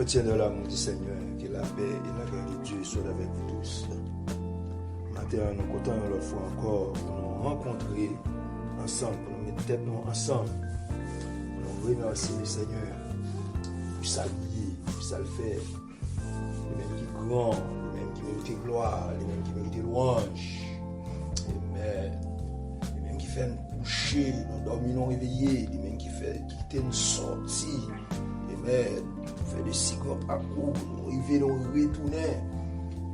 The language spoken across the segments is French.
chrétiens de l'amour du Seigneur, que la paix et la grâce de Dieu soient avec vous tous. Matin, nous comptons une fois encore pour nous rencontrer ensemble, pour nous mettre tête ensemble, pour nous remercier le Seigneur, pour s'habiller, pour ça le faire. Le même qui est grand, le même qui mérite gloire, le même qui mérite louange. Amen. Le même qui fait nous coucher, nous dormir, nous réveiller, le même qui fait quitter nous sortir. Amen. Fait de si grands parcours, nous arriver, nous retourner.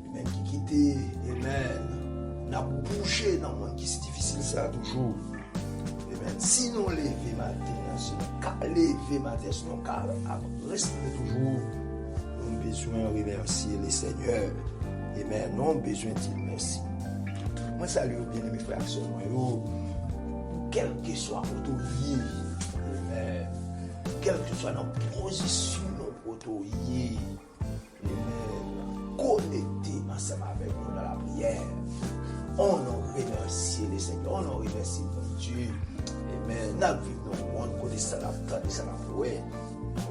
Le même qui quitter, amen. N'a bouché dans le monde qui c'est difficile ça toujours. Amen. Si nous lever matin, si nous lever matin, si nous rester toujours, nous avons besoin de remercier le Seigneur. Amen. Nous avons besoin de dire merci. Moi, salut bien mes frères et sœurs, quel que soit votre vie, amen. Quelle que soit notre position, notre vie, amen. Connecté ensemble avec nous dans la prière. On nous remercie le Seigneur, on nous remercie notre Dieu. Amen. Nous vivons dans le monde, côté ça, ça la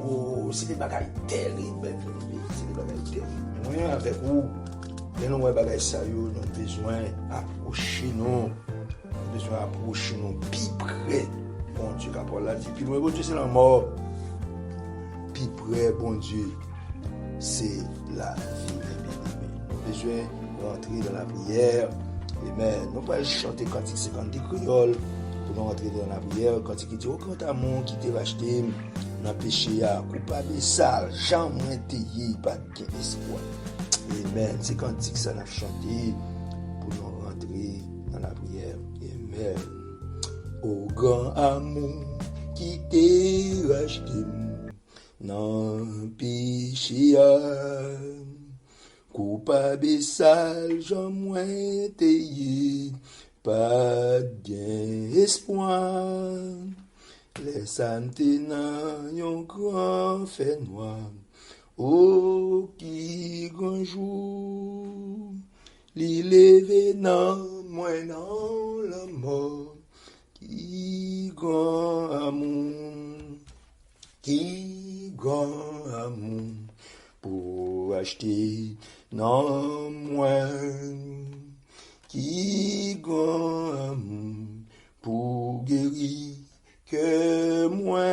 oh, c'est des bagailles terribles, c'est des bagailles terribles. Nous avec vous. Et nous avons besoin d'approcher nous. Plus près. Bon Dieu, quand Paul a dit, plus loin, bon Dieu, c'est la mort. Plus près, bon Dieu, c'est la vie. Nous avons besoin d'entrer dans la prière. Amen. Nous ne pouvons pas chanter cantique 50 des créoles pour nous rentrer dans la prière. Cantique qui dit, oh, quand t'as mon qui t'est racheté, on a péché à coupable, sale, jamais taillé, pas de espoir. Amen. C'est quand ça n'a chanté pour nous rentrer dans la prière. Amen. Au grand amour qui t'est racheté, non péché, coupable et sale, j'en moins taillé, pas d'espoir. Les santé dans un grand fait noir. Oh, qui grand jour, li levé nan moi dans la mort, qui grand amour, pour acheter non moi, qui grand amour, pour guérir que moi.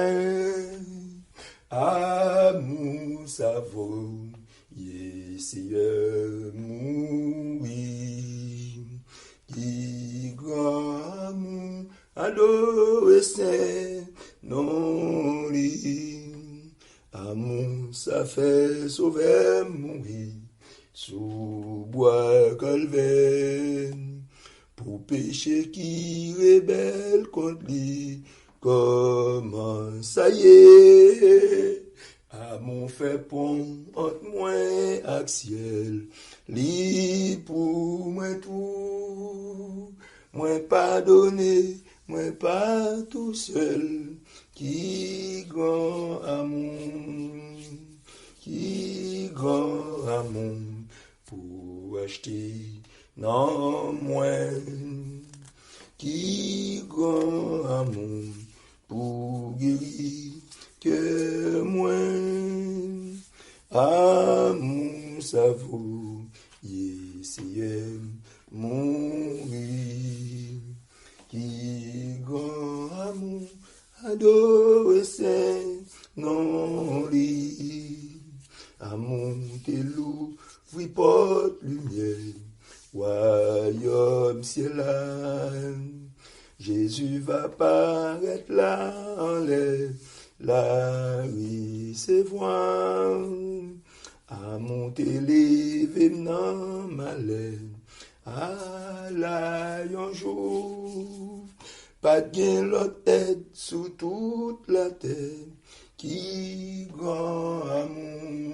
Amour, ça vaut, Seigneur, mourir. Qui grand amour, adolescent, non lit. Amour, ça fait sauver, mourir. Sous bois calvaire, pour péché qui rebelle contre lui. Comment ça y est, à mon fait pont entre moi et ciel, li pour moi tout, moi pardonné, moi pas tout seul, qui grand amour, pour acheter, non moi, qui grand amour, pour guérir que moi, amour ça vaut, Seigneur, mourir. Qui grand amour, adolescent, non lit, amour te loue, oui porte lumière, royaume ciel. Jésus va paraître là en l'air, la recevoir, à monter lever dans ma lèvre, à la un jour, pas de gain l'autre tête sous toute la terre, qui grand amour,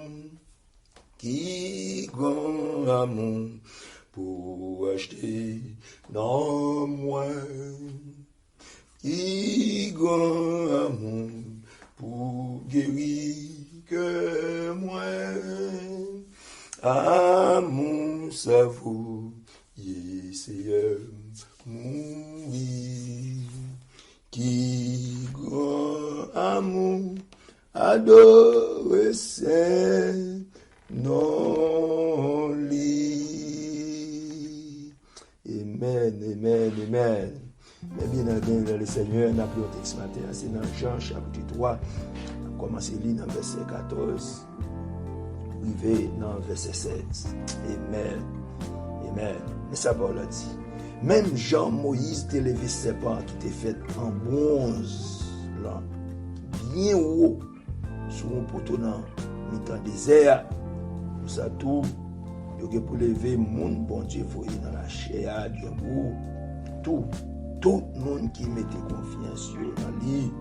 pour acheter dans moi, qui grand amour, pour guérir que moi, amour ça vaut, Seigneur, mourir. Qui grand amour, adolescent, Amen, amen, amen. Mais bien, le Seigneur n'a plus un texte matin. C'est dans Jean chapitre 3. On commence à lire dans verset 14. Arrivé dans verset 16. Amen. Amen. Mais ça parle dit. Même Jean Moïse te levé serpent qui t'est fait en bronze, là, bien haut, sur un poteau dans mi-temps désert. Pour ça tout, il y a pour lever mon bon Dieu voyé dans la chair, bien beau. Tout le monde qui mettait confiance dans lui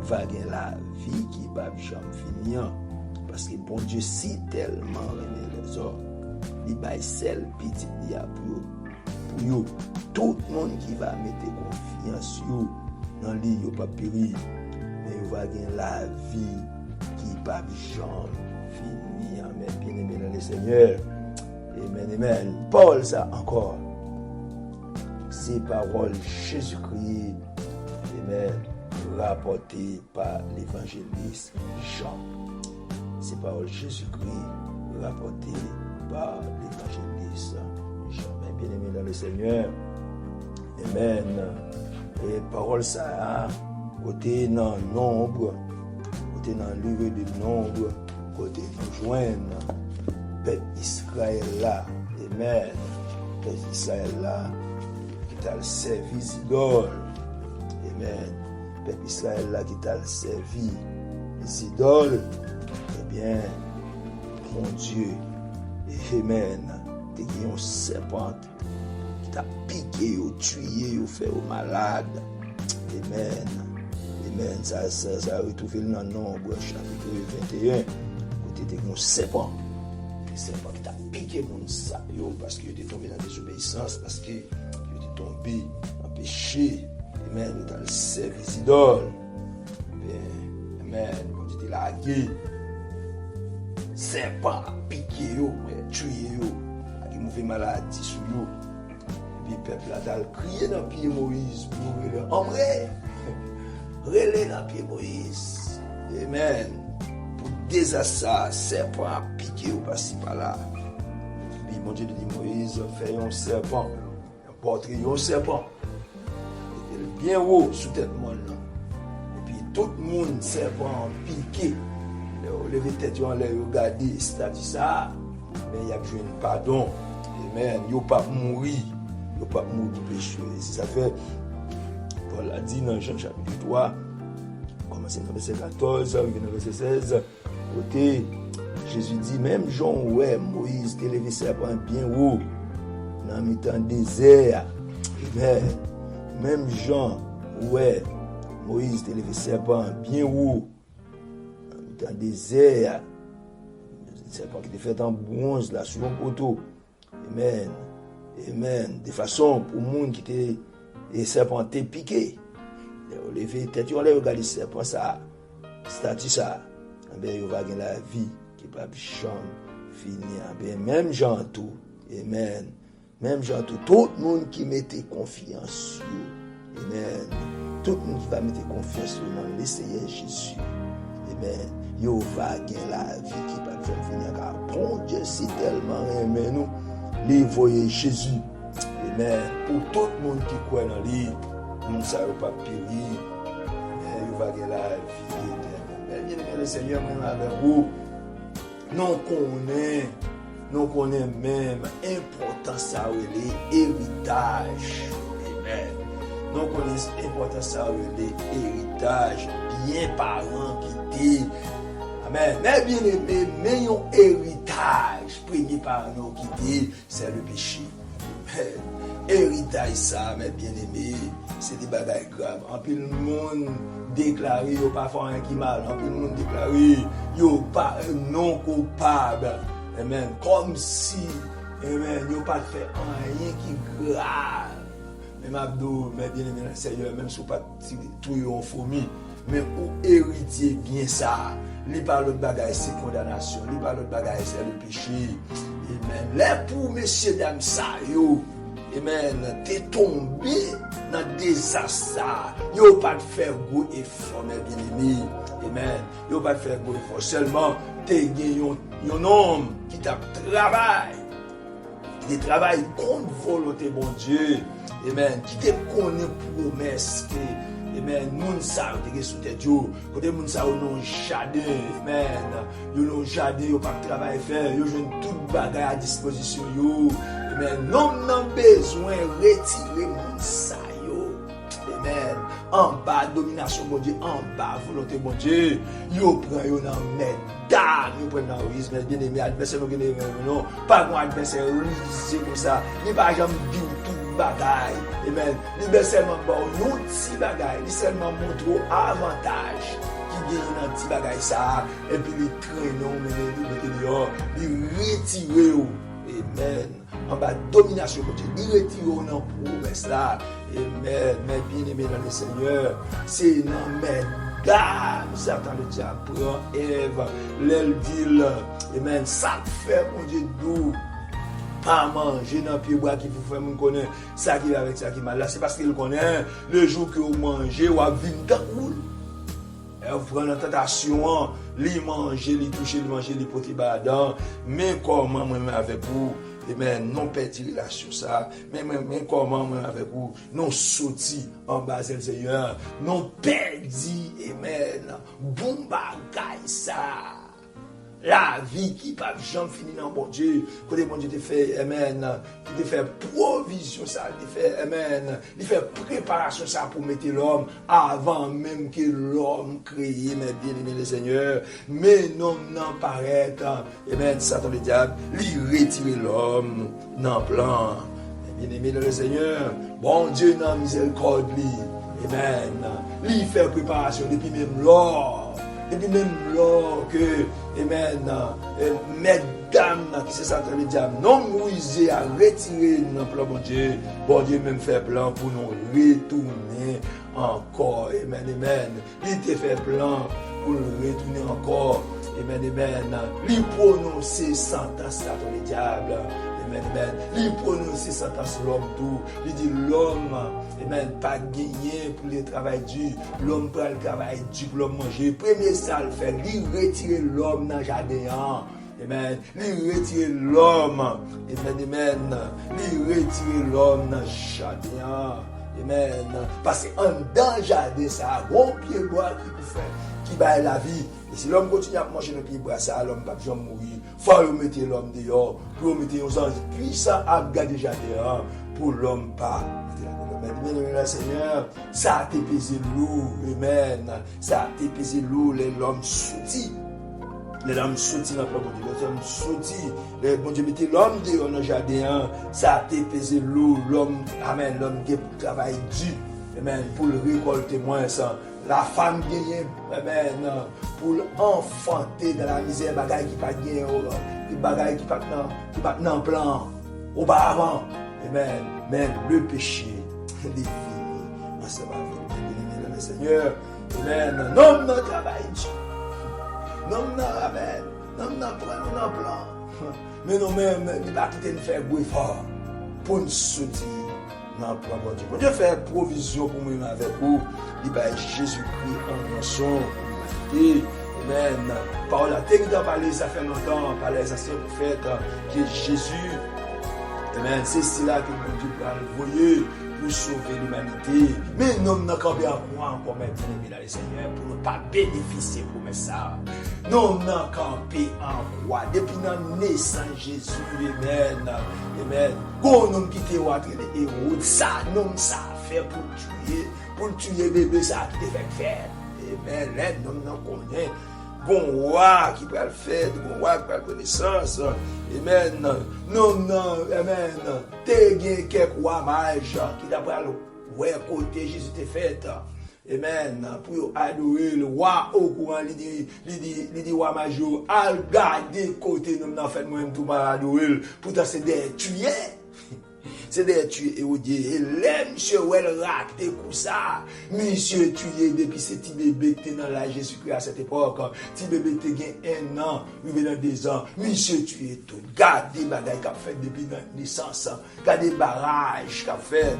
va gagner la vie qui ne va jamais finir. Parce que bon Dieu si tellement aimé les hommes, il va celle petite il y a pour eux. Tout le monde qui va mettre confiance dans lui, il va pas périr, mais il va gagner la vie qui ne va jamais finir. Amen. Bien aimé dans le Seigneur. Amen, amen. Paul, ça encore. Ces paroles Jésus-Christ, amen, rapportées par l'évangéliste Jean. Ces paroles Jésus-Christ, rapportées par l'évangéliste Jean. Bien aimé dans le Seigneur, amen. Et paroles ça, côté dans nombre, côté dans le livre de nombre, côté nous joindre, peuple Israël là, amen. Peuple Israël là, t'a le servi idole. Amen. Peuple Israël là qui t'a le servi les idoles. Eh bien, mon Dieu, amen. T'es un serpent qui t'a piqué, ou tué, ou fait au malade. Amen. Amen. Ça a retrouvé dans le nombre, chapitre 21. Côté t'es un serpent. Un serpent qui t'a piqué mon saillot parce qu'il était tombé dans la désobéissance, parce que tombé en péché, amen, dans le service idole, amen, quand tu es lagué, serpent piqué, tué, qui mauvais maladie sur eux, et puis le peuple a crié dans le pied Moïse pour le embré, relais dans le pied Moïse, amen, pour désastre, serpent piqué ou passer par là, et puis mon Dieu dit Moïse, fais un serpent. Portrait un serpent. Il était bien haut sous tête monde là. Et puis tout le monde serpent piqué. Il levé tête en l'air, regarder, c'est-à-dire ça, mais il y a besoin de pardon. Amen. Il n'y a pas mourir. Il n'y a pas mourir du péché. Et si ça fait, Paul a dit dans Jean chapitre 3, commencé dans verset 14, arrivé dans verset 16, côté, Jésus dit, même Jean, ouais, Moïse, t'es levé serpent bien haut. Dans le temps désert, amen. Même Jean, ouais, Moïse te levé serpent bien haut. Dans le temps désert, le serpent qui était fait en bronze là sur un poteau. Amen. Amen. De façon pour le monde qui était les serpents t'es piqué. Levé tête, on les regarde le serpent ça, statut ça. Ben il va gagner la vie qui pas jamais finir. Ben même Jean tout. Amen. Même genre tout le monde qui mettait confiance sur, amen. Tout le monde qui va mettre confiance sur le Seigneur Jésus, amen. Il va gagner la vie qui va venir car bon Dieu si tellement aimé nous, les voyer Jésus, amen. Pour tout le monde qui croit dans lui, nous ne savons pas périr, mais il va gagner la vie éternelle. Bien le Seigneur même avec vous, nous connaissons même l'importance de l'héritage. Amen. Nous connaissons l'importance de l'héritage. Bien parents qui dit. Amen. Mais bien aimé, mais un héritage. Premier parent qui dit, c'est le péché. Héritage ça, mais bien aimé, c'est des bagages graves. En plus, le monde déclaré, il n'y a pas fait rien qui mal. En plus, le monde déclaré, il n'y a pas non coupable. Amen. Comme si, amen, il n'y a pas fait rien qui grave. Même Abdou, mais bien aimé, Seigneur, même si vous pas tout en fourmi, mais ou héritier bien ça. Li par l'autre bagage, c'est condamnation. Li par l'autre bagage, c'est le péché. Amen. Là pour messieurs, dames, ça, yo. Amen. T'es tombé dans le désastre. Yo pas de faire gros effort, mes bien-aimés. Amen. Yo pas de faire gros effort. Seulement, t'es un homme qui t'a travaillé. qui te travaille contre volonté, bon Dieu. Amen. Qui te connaît promesse que, amen, moun sa ou te ge sous tête yo. Côté moun sa ou non jardin, amen. Yo non jardin, yo pas travail faire, yo joine tout bagay à disposition yo. Amen. Non nan besoin retirer moun sa yo. Amen. En bas domination bon Dieu, en bas volonté bon Dieu. Yo prend yo nan mesdames, yo prend nan risque, mais bien aimé adversaire non, pas mon adversaire risque comme ça. Ni pas jamais vivre tout bagay. Amen. Li ben seulement bon yon ti bagay, li seulement montre avantage qui gagne dans ti bagay ça et puis li traînon mais li dehors, li retire ou. Amen. En bas domination bon Dieu, li retire ou dans promesse là. Amen. Mais bien aimé dans le Seigneur, c'est non mesdames, Satan le diable prend Ève, l'aile dit amen, ça fait mon Dieu doux. Pas manger dans pied bois qui vous fait mon connaît ça qui va avec ça qui mal là c'est parce qu'il connaît le jour que vous mangez ou à vivre dans cool et vous prenez la tentation li manger li toucher li manger li porter badan mais comment moi avec vous et mais non perdre relation ça mais comment moi avec vous non sorti en bas le Seigneur non perdu amen bon bagay ça. La vie qui pas jamais fini dans bon Dieu. Côté bon Dieu te fait amen, qui te fait provision ça, te fait amen, il fait préparation ça pour mettre l'homme avant même que l'homme créé mais bien aimé le Seigneur. Mais non paraît amen, Satan le diable, il retire l'homme dans plan. Bien aimé le Seigneur, bon Dieu dans miséricorde lui. Amen. Il fait préparation depuis même l'or. Depuis même lors que, amen, mesdames, qui se sentent le diable, non mouisé à retirer nos plans, bon Dieu même fait plan pour nous retourner encore, amen, amen. Il te fait plan pour nous retourner encore, amen, amen. Il prononce sentence à le diable. Amen, amen. Il prononce sentence l'homme tout. Il dit l'homme, amen, pas gagné pour le travail dur. L'homme prend le travail dur pour l'homme manger. Premier ça le fait, il retire l'homme dans le jardin. Amen. Il retire l'homme. Amen, amen. Il retire l'homme dans le jardin. Amen. Parce qu'en dans le jardin, ça a un pied bois qui peut faire, qui bat la vie. Et si l'homme continue à manger le pied bois, ça, l'homme ne va jamais mourir. Il faut mettre l'homme dehors, pour mettre un ange puissant à garder le jardin, pour l'homme pas. Bien aimé le Seigneur, ça a été pesé lourd, amen. Ça a été pesé lourd, l'homme sorti. L'homme sorti dans le plan de Dieu, l'homme sorti. Bon Dieu mettait l'homme dehors dans le jardin, ça a été pesé lourd, l'homme, amen, l'homme qui travaille dur, amen, pour le récolter moins ça. La femme gagne, amen, pour enfanter dans la misère, bagaille qui pas gagné, bagaille qui pas dans plan, auparavant, amen, mais le péché, les filles, ensemble avec le Seigneur, amen, non, non, travail, non, non, amen, non, non, plan, mais non, même, il va quitter nous faire bruit fort pour nous soutenir. Non, bon Dieu. Bon Dieu fait provision pour moi avec vous. Il va Jésus-Christ en rançon. Et, amen. Par la technique d'en parler, ça fait longtemps, par les anciens prophètes, qui est Jésus. Amen. C'est cela que mon Dieu peut envoyer pour sauver l'humanité. Mais nous n'avons qu'à bien croire encore maintenant, bien le Seigneur, pour ne pas bénéficier pour ça. Nous n'avons qu'à bien en croire. Depuis la naissance Jésus, amen. Amen. Quand nous quittons les héros, ça, nous, ça fait pour tuer bébé, ça qui te fait faire. Amen. Là, nous n'en connaissons. Bon roi qui va le faire, bon roi qui va la connaissance. Amen. Non, non, amen. T'es gagné quelques rois mages qui d'après le ouais côté Jésus t'est fait. Amen. Pour adorer le roi au courant, il dit roi major, al garder côté nous n'en fait moi-même tout mal adorer pour ta c'est des tuer. C'est des tuer et l'aime monsieur ouais le raté pour ça. Monsieur tué depuis ce petit bébé qui était dans la Jésus-Christ à cette époque. Petit bébé qui était 1 an, il dans 2 ans. Monsieur tué tout. Gardez bagaille qu'a fait depuis la naissance. Gardez barrage qu'a fait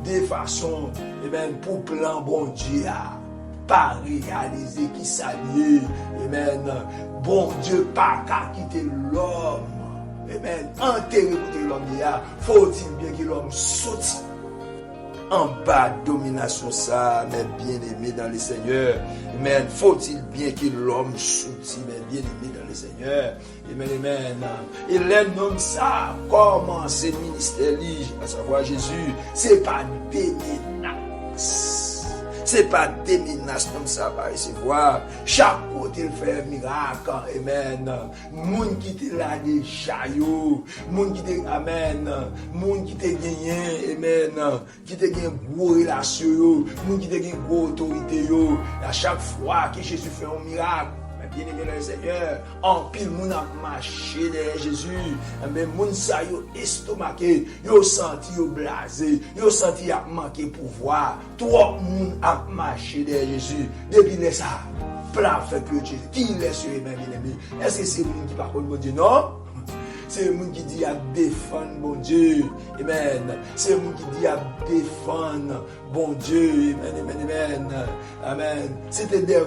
de façon et même pour plan bon Dieu. Pas réaliser qui s'allie. Amen. Bon Dieu pas qu'à quitter l'homme. amen, enterré côté l'homme là, faut-il bien que l'homme sorti en bas domination ça, mes bien-aimés dans le Seigneur. Amen. Faut-il bien que l'homme sorti, mes bien-aimés dans le Seigneur. Amen, amen. Et l'homme ça, comment c'est ministère, à savoir Jésus, c'est pas des menaces. C'est pas des menaces comme ça va recevoir. Chaque côté il fait miracle. Amen. Moun qui te là déjà yo. Moun qui te amen. Moun qui te gagné. Amen. Qui te gagné gros relation yo. Moun qui te gagné gros autorité yo. À chaque fois que Jésus fait un miracle, bien-aimé dans le Seigneur, en pile moun a marché derrière Jésus, mais moun sa yo estomaqué, yo senti yo blasé, yo senti y a manqué pouvoir, trop moun a marché derrière Jésus, depuis les ça, plan fait que Dieu, qui laisse yo bien-aimé, est-ce que c'est moun qui par contre bon Dieu, non? C'est le monde qui dit à défendre bon Dieu. Amen. C'est le monde qui dit à défendre bon Dieu. Amen, amen, amen. Amen. C'était des gens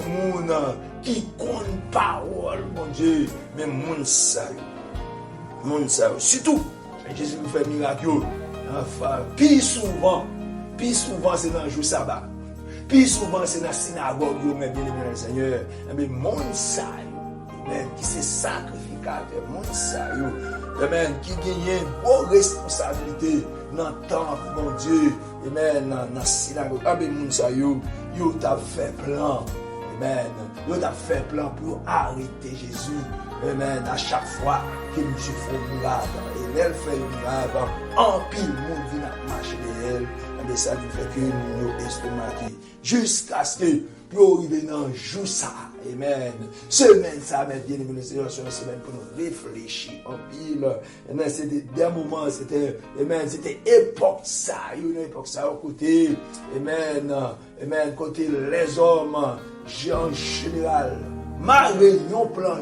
qui comptent parole, bon Dieu. Mais moun sa yo. Moun sa yo. Surtout, Jésus nous fait miracle. Enfin, puis souvent c'est dans le jour sabbat. Puis souvent c'est dans la synagogue, mais bien aimé le Seigneur. Mais moun sa yo. Amen. Qui se sacrifie. Moun sa yo, amen, qui gagne une responsabilité dans le temple, mon Dieu, amen, dans la synagogue, amen, moun sa yo t'a fait plan, amen, yo t'a fait plan pour arrêter Jésus, amen, à chaque fois que monsieur fait un miracle, et elle fait un miracle, en pile, moun vient marcher d'elle, amen, ça lui fait que nous estomaqués, jusqu'à ce que pour arriver dans le jour ça. Amen. Semaine ça, mes bien-aimés, c'est une semaine pour nous réfléchir en pile. Amen. C'était des moments, c'était époque ça, une époque ça au côté. Amen. Amen. Côté les hommes, en général. Ma réunion plan,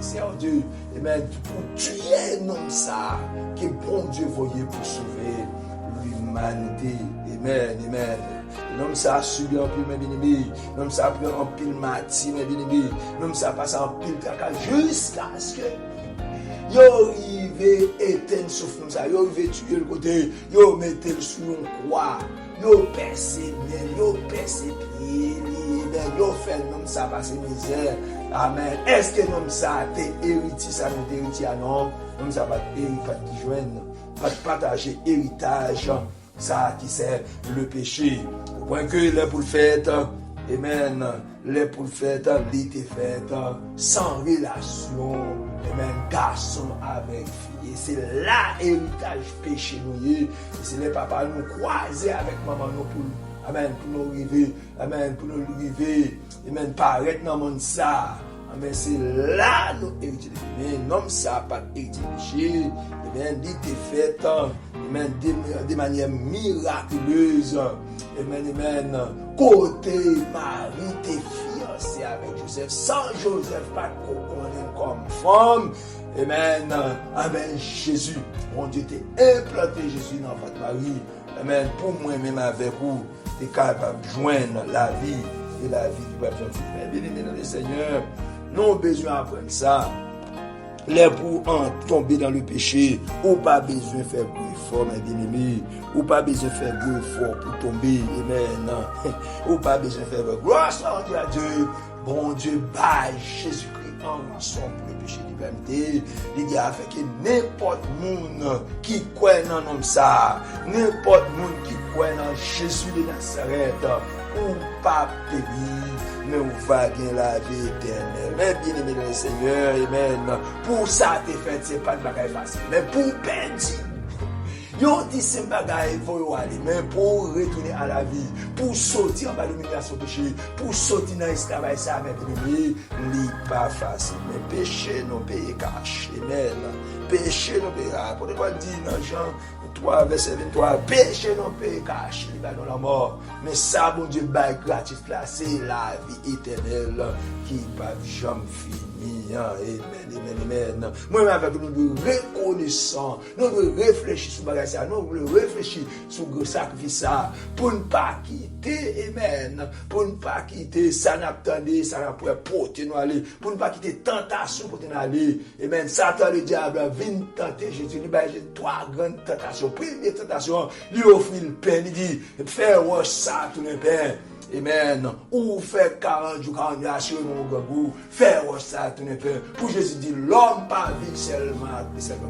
c'est en Dieu. Amen. Pour tuer un homme ça, que bon Dieu voyait pour sauver l'humanité. Amen. Amen. L'homme ça a subi en pile, mes bien-aimés. L'homme ça a pris en pile mati, mes bien-aimés. L'homme ça a passé en pile caca jusqu'à ce que yo arrive éteindre souffle comme ça. Yo arrive tuer le côté. Yo mettez le sous une croix. Yo percé bien. Yo percé pied. Yo fait l'homme ça passer misère. Amen. Est-ce que l'homme ça a été héritier? Ça n'a été héritier? Non. L'homme ça va pas qui joindre. Pas partager héritage. Ça qui c'est le péché. Au point que les pour le fait, amen, les pour le fait, l'été fait, sans relation, amen, garçon avec fille. C'est là héritage péché nous. Et c'est les papas nous croiser avec maman nous pour, amen, pour nous arriver, amen, pour nous arriver, amen, paraître dans le monde ça. Mais c'est là nous héritiers. Mais non, ça n'a pas hérité péché. Amen, l'été fait, amen, de manière miraculeuse. Amen, amen. Côté Marie, t'es fiancé avec Joseph. Sans Joseph, pas de connaître comme femme. Amen. Amen. Jésus. Mon Dieu, t'es implanté Jésus dans votre Marie. Amen. Pour moi-même avec vous, t'es capable de joindre la vie et la vie du peuple. Bien aimé dans le Seigneur, nous avons besoin d'apprendre ça. Les pour tomber dans le péché, ou pas besoin de faire bruit fort, mes bien-aimés, ou pas besoin de faire bruit fort pour tomber, amen, ou pas besoin de faire bruit. Gloire à Dieu, bon Dieu, bâille Jésus-Christ en rançon pour le péché de l'humanité. Il dit avec que n'importe monde qui croit dans l'homme ça, n'importe monde qui croit dans Jésus de Nazareth, ou pas périr, mais on va gagner la vie éternelle. Mais bien aimé dans le Seigneur, amen. Pour ça, t'es fait, c'est pas de bagaille facile. Mais pour perdre, yo dit c'est bagaille, faut aller. Mais pour retourner à la vie, pour sortir en bas de l'humiliation péché, pour sortir dans l'esclavage, ça, mais bien aimé, n'est pas facile. Mais péché, non paye cash. Amen. Péché, non paye cash. Pour ne pas dire, non, Jean, 3, verset 23, péché non peut cacher dans la mort. Mais ça, bon Dieu, bail gratuit là, c'est la vie éternelle qui va jamais finir. Amen. Moi, avec nous devons reconnaissant, nous devons réfléchir sur bagage ça, nous devons réfléchir sur le sacrifice ça, pour ne pas quitter, amen, pour ne pas quitter ça n'attendait, ça n'a pas porter nous aller, pour ne pas quitter tentation pour nous aller, amen. Satan le diable vient tenter Jésus, il a trois grandes tentations. Première tentation, lui offre le pain, il dit, fais ça tout le pain. Amen. Ou fait 40 jours, 40 jours, assurer mon gabou, faire ça, tout n'est pas. Pour Jésus dit, l'homme pas vit seulement,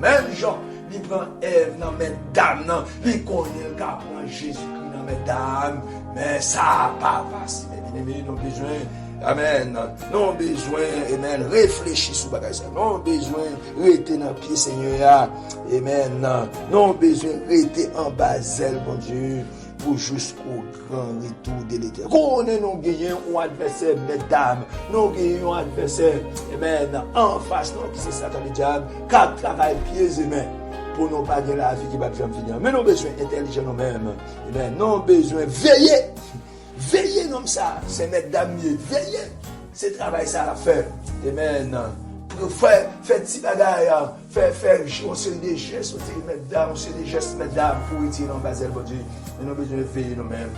même Jean, il prend Ève dans mes dames, il connaît le cas pour Jésus-Christ dans mes dames, mais ça n'a pas passé, mes bien-aimés, nous avons besoin. Amen. Nous avons besoin, amen, réfléchir sur le bagage. Nous avons besoin de rester dans le pied, Seigneur. Amen. Nous avons besoin de rester en bas, bon Dieu. Pour jusqu'au grand retour de l'éternel. Qu'on nous gagnons un adversaire, mesdames, nous gagnons un adversaire, amen, en face, non, qui c'est Satan le diable, qui travaille pieds et mains pour nous pas gagner la vie qui va jamais finir. Mais nous avons besoin d'intelligence nous-mêmes, amen, nous avons besoin de veiller, veiller comme ça, c'est mesdames, veiller, c'est travail ça à faire, amen. Faire petit bagaille, faire on se des gestes, mesdames, on se des gestes, mesdames, pour retirer en basel, bon Dieu. Et nous avons besoin de veiller nous-mêmes,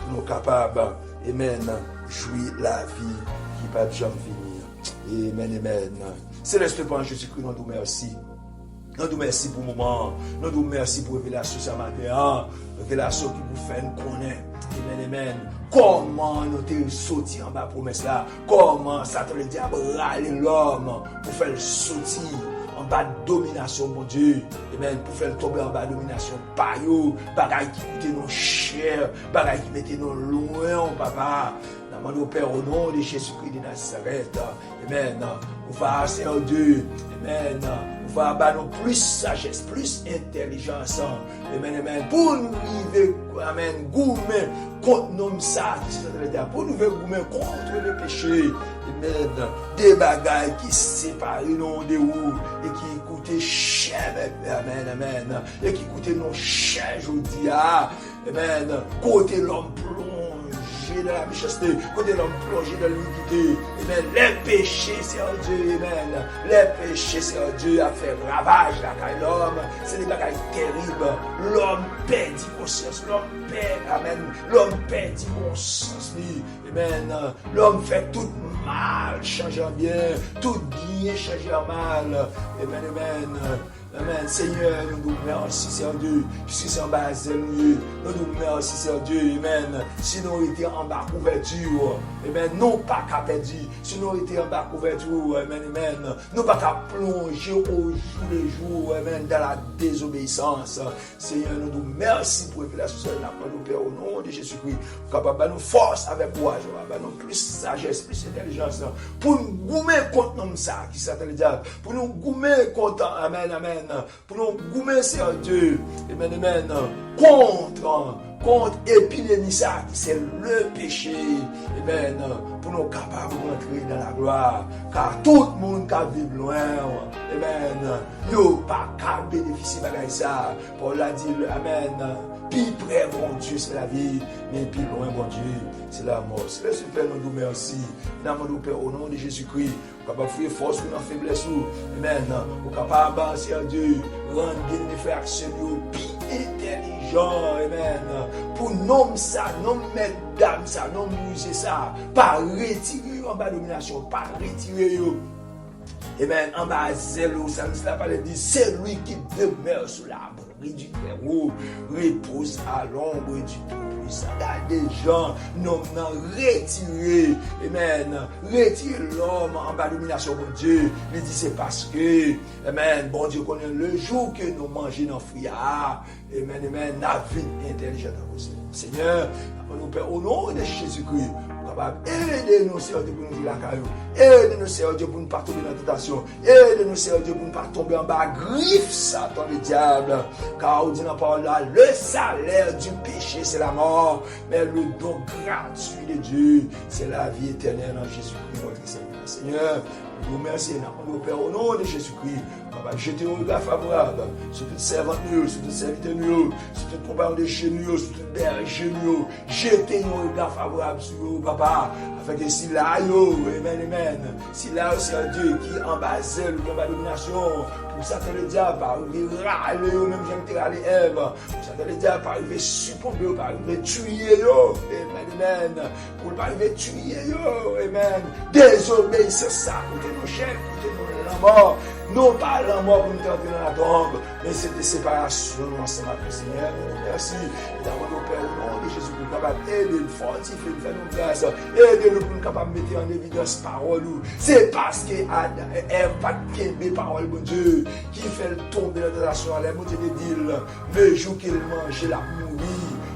nous sommes capables, amen, jouir la vie qui ne va jamais finir. Amen, amen. C'est l'esprit pour Jésus-Christ, nous nous merci. Nous nous merci pour le moment, nous nous merci pour la révélation ce matin, révélation qui vous fait nous connaître. Amen, amen. Comment nous sommes sortis en bas promesse là? Comment Satan le diable râle l'homme pour faire le sortir en bas de domination, mon Dieu. Amen. Pour faire tomber en bas de domination, par eux, bagaille qui coûtait nos chers, bagaille qui mettait nos loin, papa. Dans mon Père, au nom de Jésus-Christ de Nazareth. Amen. On va, Seigneur Dieu. Amen. On va avoir plus sagesse, plus intelligence. Amen, amen. Pour nous vivre, amen, goumer contre nous ça, pour nous vivre goumer contre le péché. Amen. Des bagailles qui séparent nous de où et qui coûtent cher. Amen, amen. Et qui coûtent nos cher aujourd'hui. Amen. Côté l'homme plongé dans la méchanceté, côté l'homme plongé dans l'iniquité. Amen. Les péchés, c'est en Dieu. Amen. Les péchés, c'est en Dieu a fait ravage là quand l'homme. C'est des bagailles terribles. L'homme perd conscience. L'homme perd. Amen. L'homme perd conscience. Amen. L'homme fait tout mal, change en bien. Tout bien, change en mal. Amen, amen. Amen. Seigneur, nous nous merci, Seigneur Dieu, puisque c'est en bas de nous. Nous nous merci, Seigneur Dieu. Amen. Si nous étions en bas couverture, amen, non pas qu'à perdre. Si nous étions en bas couverture, amen, amen, nous pas qu'à plonger au jour les jours, amen, dans la désobéissance. Seigneur, nous nous merci pour la société, nous Père, au nom de Jésus-Christ, capable de nous force avec courage, nous plus sagesse, plus intelligence, pour nous goumer contre nous ça, qui s'appelle le diable, pour nous goumer contre, amen, amen. Pour nous goumer, Seigneur Dieu, amen, amen, contre épidémie ça, c'est le péché, amen, pour nous capables d'entrer dans la gloire, car tout le monde qui vit loin, amen, nous pas qu'à bénéficier de ça, Paul a dit, amen, plus près, bon Dieu, c'est la vie, mais plus loin, bon Dieu, c'est la mort. C'est le Père, nous nous merci, nous Père, au nom de Jésus-Christ, capable de faire force pour nos faiblesses, amen, nous capable, Seigneur Dieu, rendre des frères action plus intelligent, amen, pour nommer ça, nommer dame ça, nommer ça, pas retirer en bas domination, pas retirer, amen, en bas zélo, ça ne cela pas le dit, c'est lui qui demeure sous l'arbre du Très-Haut, repose à l'ombre du Tout-Puissant. Il y a des gens, non, retirer, amen, retirer l'homme en bas de domination, bon Dieu. Il dit c'est parce que, amen, bon Dieu connaît le jour que nous mangeons dans le friard, amen, amen, la vie intelligente à vous. Seigneur, nous Père, au nom de Jésus-Christ, aidez-nous, Seigneur Dieu, pour nous dire la caillou. Aidez-nous, Seigneur Dieu, pour ne pas tomber dans la tentation. Aidez-nous, Seigneur Dieu, pour ne pas tomber en bas griffe, Satan, le diable. Car on dit dans la parole là, le salaire du péché, c'est la mort. Mais le don gratuit de Dieu, c'est la vie éternelle en Jésus-Christ, notre Seigneur. Seigneur, Nous remercions, nous Père, au nom de Jésus-Christ. Papa, jetez un regard favorable sur toute servante, sur toute serviteur, sur toute compagnie de chez nous, sur toute berger, jetez un regard favorable sur nous, Papa, afin que si là, amen, si là, c'est un Dieu qui embasse le combat de domination, pour ça que le diable va arriver râler, même j'aime râler Ève, pour ça que le diable va arriver succomber, va arriver tuer, amen, pour ne pas arriver tuer, amen, désobéissez ça, pour nos chefs, pour nos mort. Non pas la mort pour nous entrer dans la tombe, mais c'est des séparations ensemble avec le Seigneur. Merci. D'abord, Père, au nom de Jésus, pour nous capables d'aider, de fortifier, de faire nos grâces, aider-nous pour nous capables de mettre en évidence parole. C'est parce que Ève pas de parole, mon Dieu, qui fait tomber la tentation à la moitié de dire, le jour qu'il mange, la mourir.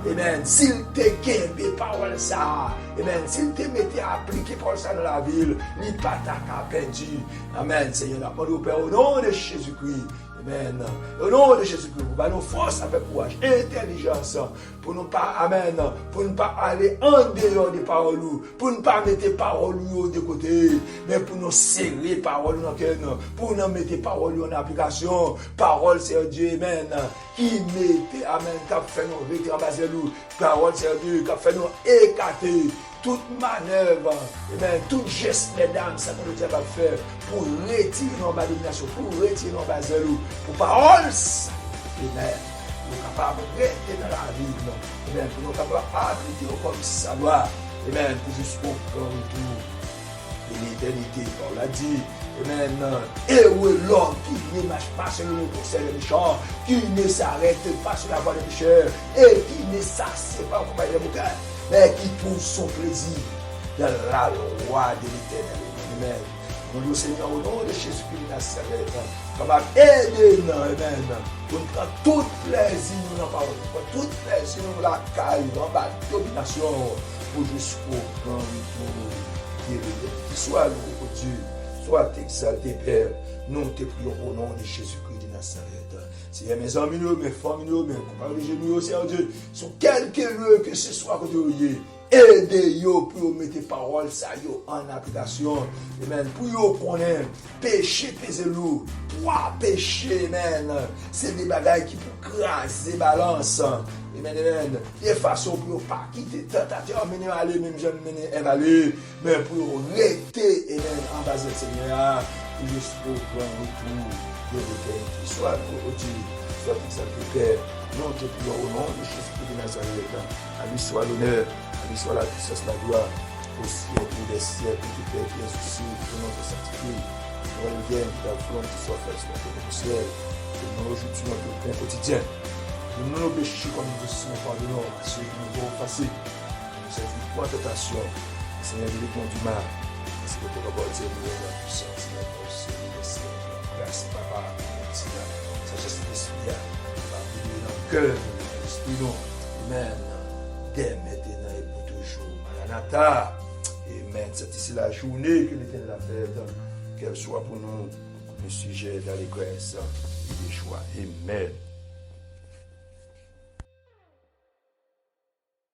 Amen. S'il te kembe parole ça, amen. S'il te mettait à appliquer parole ça dans la ville, il pas ta perdu. Amen. Seigneur, au Père, au nom de Jésus-Christ. Amen. Au nom de Jésus-Christ, pour nous force avec courage, intelligence, pour nous pas, amen, pour ne pas aller en dehors des paroles, pour ne pas mettre paroles de côté, mais pour nous serrer paroles dans le cœur, pour nous mettre paroles en application. Parole, c'est Dieu, amen, qui mettait, amen, qui a fait nous retirer en bas de nous. Parole, c'est Dieu, qui a fait nous écarter toute manœuvre, amen, tout geste, mesdames, ça que le diable va faire pour retirer nos bas de domination, pour retirer nos bas de nous, pour parole, amen. Pour nous capables de rester dans la vie, amen, pour nous capables d'appliquer comme ça doit, amen, pour jusqu'au retour de l'éternité, on l'a dit, amen, et où est l'homme qui ne marche pas sur le conseil des méchants, qui ne s'arrête pas sur la voie des pécheurs, et qui ne s'assied pas au compagnie des moqueurs, mais qui trouve son plaisir dans la loi de l'éternel. Amen. Mon Dieu Seigneur, au nom de Jésus-Christ de Nazareth, capable d'aider-nous, amen, pour prendre tout plaisir dans la parole, pour tout plaisir dans la caille, dans la domination, pour jusqu'au grand retour. Soit nous, oh Dieu, soit exalté, Père, nous te prions au nom de Jésus-Christ de Nazareth. Seigneur, mes amis, mes familles, mes compagnons de génie, Seigneur Dieu, sur quelque lieu que ce soit que tu aidez-vous pour mettre paroles ça en application. Amen. Pour vous connaître, péché, pesez-le. Trois péchés, amen. C'est des bagailles qui pour craser balance. Amen, amen. Des façons pour ne pas quitter tentateur, mener à aller, même j'aime mener évaluer, mais pour rester, amen, en base du Seigneur, jusqu'au grand retour de l'éternité. Soit pour Dieu, soit pour ça que Père, nous te prions au nom de Jésus-Christ de Nazareth. À lui soit l'honneur, à lui soit la puissance, la gloire, au siècle des siècles, tout Père qui est souci pour notre sanctifié. Pour le bien, que ta volonté soit faite sur la terre du ciel. Que nous aujourd'hui notre pain quotidien. Nous nous péchons comme nous sommes pardonnés à ceux qui nous ont passés. Nous servir pour la tentation. Seigneur, de l'étang du mal. Parce que pour avoir été nous la puissance, la force, le ciel, la grâce, papa, la sagesse de l'esprit, la vie dans le cœur, l'esprit, non. Amen. Dès maintenant et pour toujours. Maranatha. Amen. C'est ici la journée que l'Éternel a faite. Qu'elle soit pour nous le sujet d'allégresse et de joie. Amen.